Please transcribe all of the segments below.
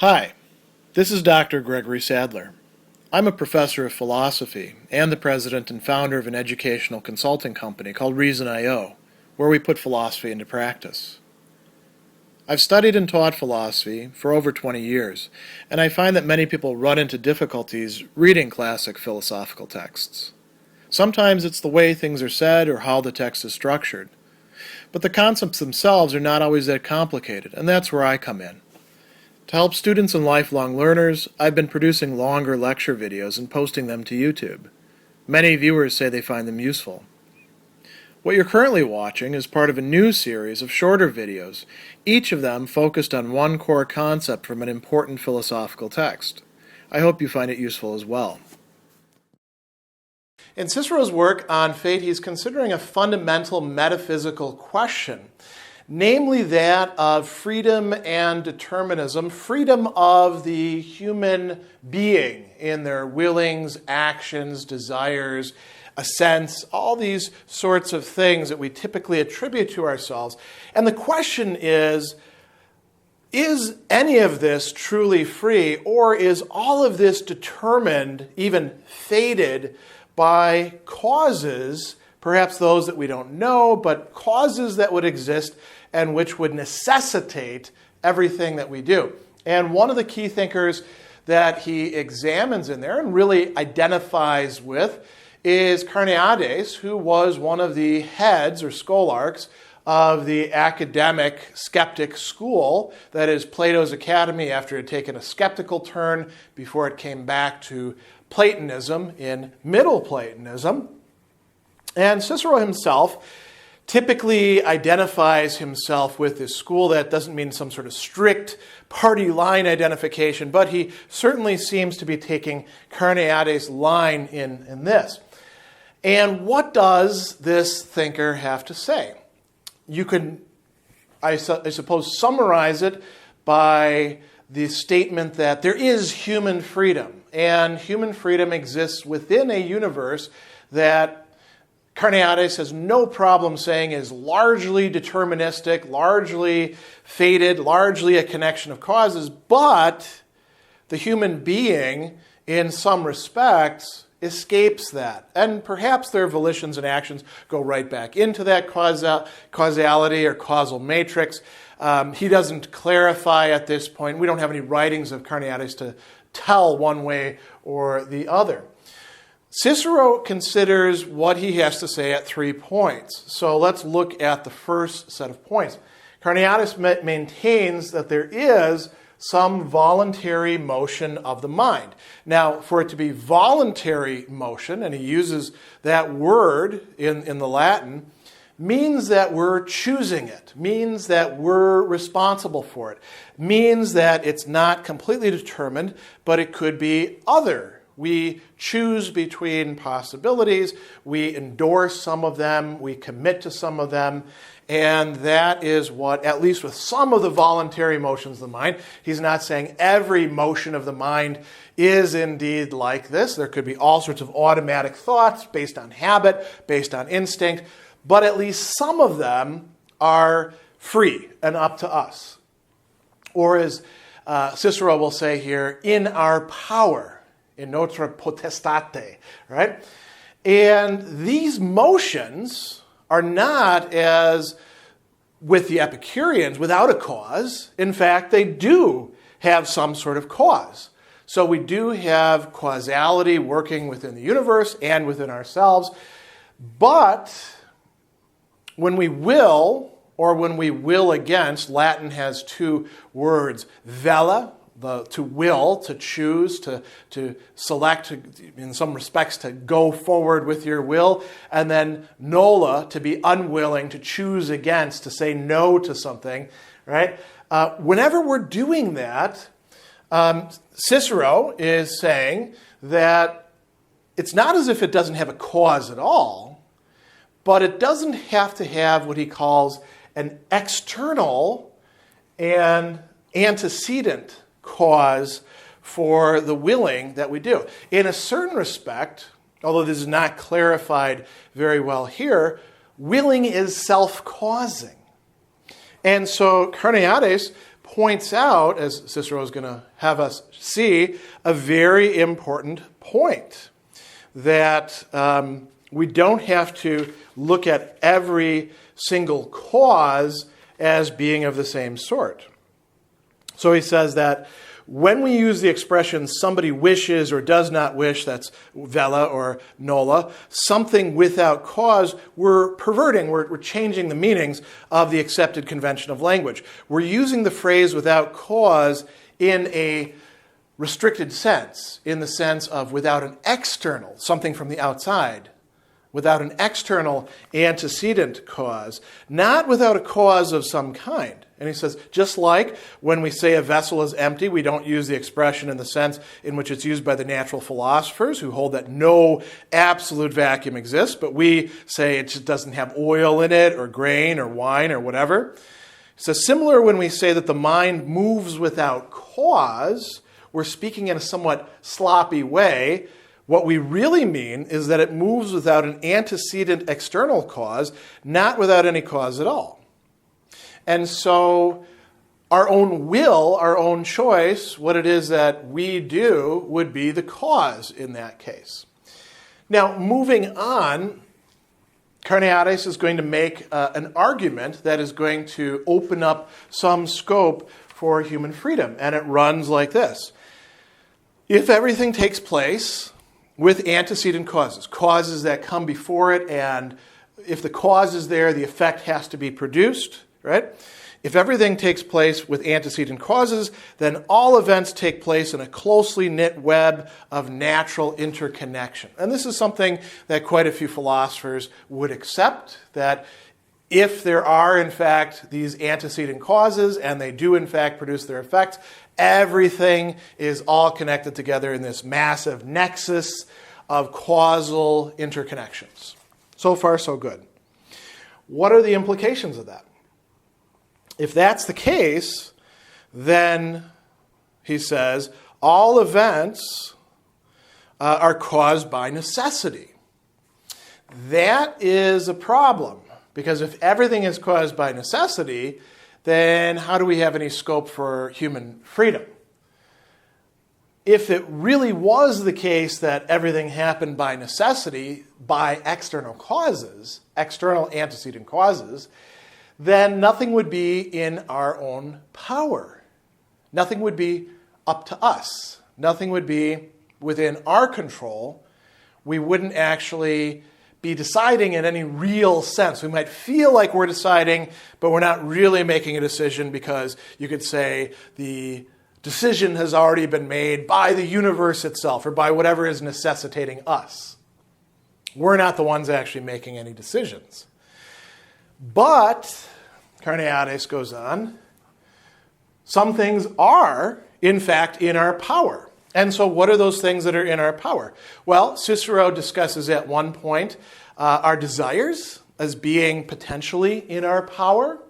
Hi, this is Dr. Gregory Sadler. I'm a professor of philosophy and the president and founder of an educational consulting company called Reason.io, where we put philosophy into practice. I've studied and taught philosophy for over 20 years, and I find that many people run into difficulties reading classic philosophical texts. Sometimes it's the way things are said or how the text is structured. But the concepts themselves are not always that complicated, and that's where I come in. To help students and lifelong learners, I've been producing longer lecture videos and posting them to YouTube. Many viewers say they find them useful. What you're currently watching is part of a new series of shorter videos, each of them focused on one core concept from an important philosophical text. I hope you find it useful as well. In Cicero's work on fate, he's considering a fundamental metaphysical question, namely that of freedom and determinism, freedom of the human being in their willings, actions, desires, assents, all these sorts of things that we typically attribute to ourselves. And the question is any of this truly free, or is all of this determined, even fated, by causes, perhaps those that we don't know, but causes that would exist and which would necessitate everything that we do? And one of the key thinkers that he examines in there and really identifies with is Carneades, who was one of the heads or scholarchs of the Academic Skeptic school, that is Plato's Academy, after it had taken a skeptical turn before it came back to Platonism in Middle Platonism. And Cicero himself typically identifies himself with this school. That doesn't mean some sort of strict party line identification, but he certainly seems to be taking Carneades' line in this. And what does this thinker have to say? You could, I suppose, summarize it by the statement that there is human freedom, and human freedom exists within a universe that Carneades has no problem saying is largely deterministic, largely fated, largely a connection of causes, but the human being, in some respects, escapes that. And perhaps their volitions and actions go right back into that causality or causal matrix. He doesn't clarify at this point. We don't have any writings of Carneades to tell one way or the other. Cicero considers what he has to say at 3 points. So let's look at the first set of points. Carneades maintains that there is some voluntary motion of the mind. Now, for it to be voluntary motion, and he uses that word in the Latin, means that we're choosing it, means that we're responsible for it, means that it's not completely determined, but it could be other. We choose between possibilities, we endorse some of them, we commit to some of them, and that is what, at least with some of the voluntary motions of the mind, he's not saying every motion of the mind is indeed like this. There could be all sorts of automatic thoughts based on habit, based on instinct, but at least some of them are free and up to us. Or as Cicero will say here, in our power, in notre potestate, right? And these motions are not, as with the Epicureans, without a cause. In fact, they do have some sort of cause. So we do have causality working within the universe and within ourselves. But when we will, or when we will against, Latin has 2 words, vella, to will, to choose, to select, in some respects, to go forward with your will, and then nolla, to be unwilling, to choose against, to say no to something, right? Whenever we're doing that, Cicero is saying that it's not as if it doesn't have a cause at all, but it doesn't have to have what he calls an external and antecedent cause for the willing that we do. In a certain respect, although this is not clarified very well here, willing is self-causing. And so Carneades points out, as Cicero is going to have us see, a very important point, that we don't have to look at every single cause as being of the same sort. So he says that when we use the expression somebody wishes or does not wish, that's vela or nolla, something without cause, we're perverting, we're changing the meanings of the accepted convention of language. We're using the phrase without cause in a restricted sense, in the sense of without an external, something from the outside, without an external antecedent cause, not without a cause of some kind. And he says, just like when we say a vessel is empty, we don't use the expression in the sense in which it's used by the natural philosophers who hold that no absolute vacuum exists, but we say it just doesn't have oil in it or grain or wine or whatever. He says, similar when we say that the mind moves without cause, we're speaking in a somewhat sloppy way. What we really mean is that it moves without an antecedent external cause, not without any cause at all. And so our own will, our own choice, what it is that we do would be the cause in that case. Now, moving on, Carneades is going to make an argument that is going to open up some scope for human freedom. And it runs like this. If everything takes place with antecedent causes, causes that come before it, and if the cause is there, the effect has to be produced, right? If everything takes place with antecedent causes, then all events take place in a closely knit web of natural interconnection. And this is something that quite a few philosophers would accept, that if there are, in fact, these antecedent causes, and they do, in fact, produce their effects, everything is all connected together in this massive nexus of causal interconnections. So far, so good. What are the implications of that? If that's the case, then, he says, all events are caused by necessity. That is a problem, because if everything is caused by necessity, then how do we have any scope for human freedom? If it really was the case that everything happened by necessity, by external causes, external antecedent causes, then nothing would be in our own power. Nothing would be up to us. Nothing would be within our control. We wouldn't actually be deciding in any real sense. We might feel like we're deciding, but we're not really making a decision, because you could say the decision has already been made by the universe itself or by whatever is necessitating us. We're not the ones actually making any decisions. But, Carneades goes on, some things are, in fact, in our power. And so what are those things that are in our power? Well, Cicero discusses at one point our desires as being potentially in our power.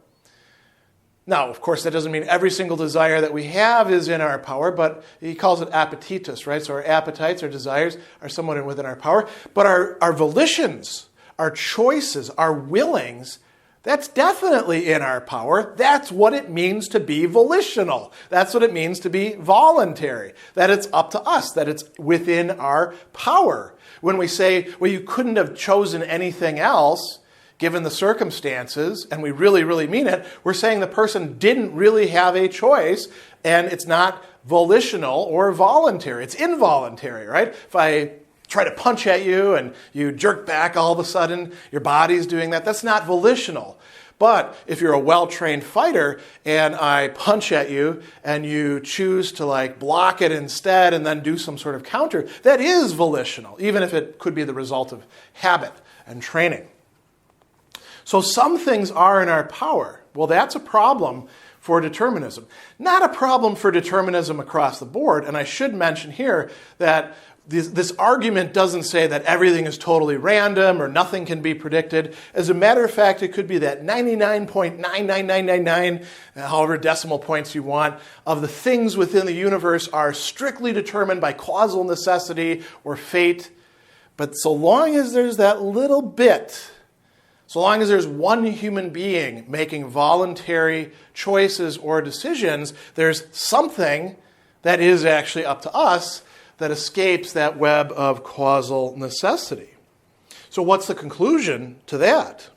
Now, of course, that doesn't mean every single desire that we have is in our power, but he calls it appetitus, right? So our appetites, our desires are somewhat within our power. But our volitions, our choices, our willings, that's definitely in our power. That's what it means to be volitional. That's what it means to be voluntary. That it's up to us, that it's within our power. When we say, well, you couldn't have chosen anything else, given the circumstances, and we really, really mean it, we're saying the person didn't really have a choice, and it's not volitional or voluntary. It's involuntary, right? If I try to punch at you and you jerk back all of a sudden, your body's doing that, that's not volitional. But if you're a well-trained fighter and I punch at you and you choose to block it instead and then do some sort of counter, that is volitional, even if it could be the result of habit and training. So some things are in our power. Well, that's a problem for determinism. Not a problem for determinism across the board. And I should mention here that this argument doesn't say that everything is totally random or nothing can be predicted. As a matter of fact, it could be that 99.99999, however decimal points you want, of the things within the universe are strictly determined by causal necessity or fate. But so long as there's that little bit So long as there's one human being making voluntary choices or decisions, there's something that is actually up to us that escapes that web of causal necessity. So what's the conclusion to that?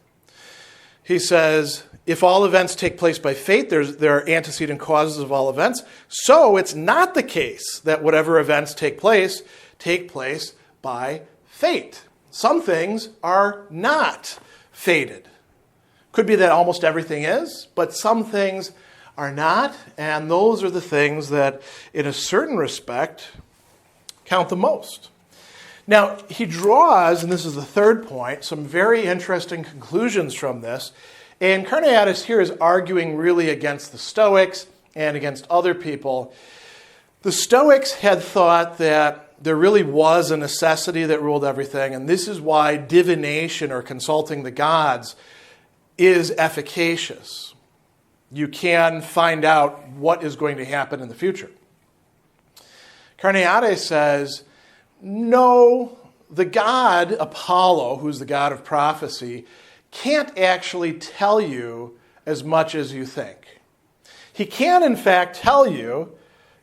He says, if all events take place by fate, there are antecedent causes of all events. So it's not the case that whatever events take place by fate. Some things are not fated. Could be that almost everything is, but some things are not, and those are the things that, in a certain respect, count the most. Now, he draws, and this is the third point, some very interesting conclusions from this. And Carneades here is arguing really against the Stoics and against other people. The Stoics had thought that there really was a necessity that ruled everything, and this is why divination or consulting the gods is efficacious. You can find out what is going to happen in the future. Carneades says, no, the god Apollo, who's the god of prophecy, can't actually tell you as much as you think. He can, in fact, tell you,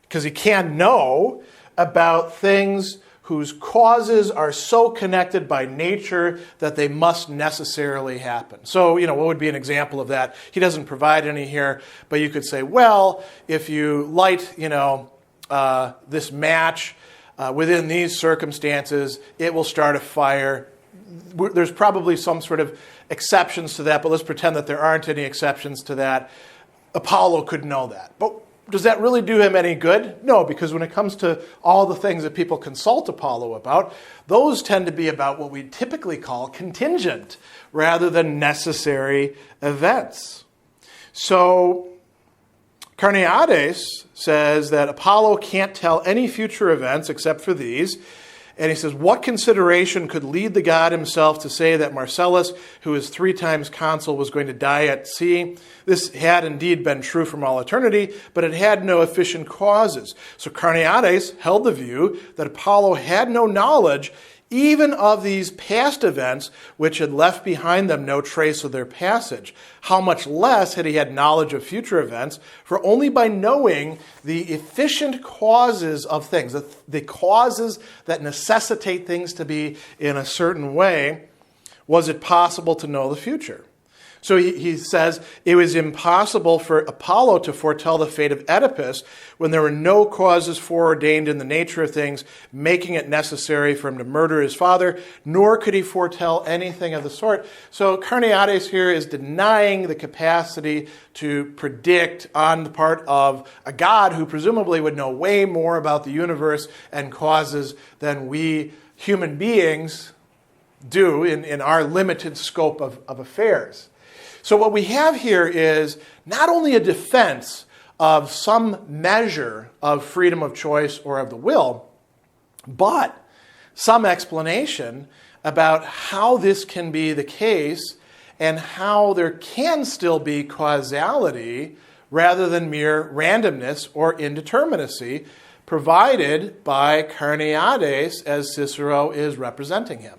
because he can know, about things whose causes are so connected by nature that they must necessarily happen. So, what would be an example of that? He doesn't provide any here, but you could say, well, if you light, this match within these circumstances, it will start a fire. There's probably some sort of exceptions to that, but let's pretend that there aren't any exceptions to that. Apollo could know that. But does that really do him any good? No, because when it comes to all the things that people consult Apollo about, those tend to be about what we typically call contingent rather than necessary events. So Carneades says that Apollo can't tell any future events except for these. And he says, what consideration could lead the god himself to say that Marcellus, who is 3 times consul, was going to die at sea? This had indeed been true from all eternity, but it had no efficient causes. So Carneades held the view that Apollo had no knowledge even of these past events which had left behind them no trace of their passage. How much less had he had knowledge of future events, for only by knowing the efficient causes of things, the causes that necessitate things to be in a certain way, was it possible to know the future. So he says it was impossible for Apollo to foretell the fate of Oedipus when there were no causes foreordained in the nature of things making it necessary for him to murder his father, nor could he foretell anything of the sort. So Carneades here is denying the capacity to predict on the part of a god who presumably would know way more about the universe and causes than we human beings do in our limited scope of affairs. So what we have here is not only a defense of some measure of freedom of choice or of the will, but some explanation about how this can be the case and how there can still be causality rather than mere randomness or indeterminacy provided by Carneades as Cicero is representing him.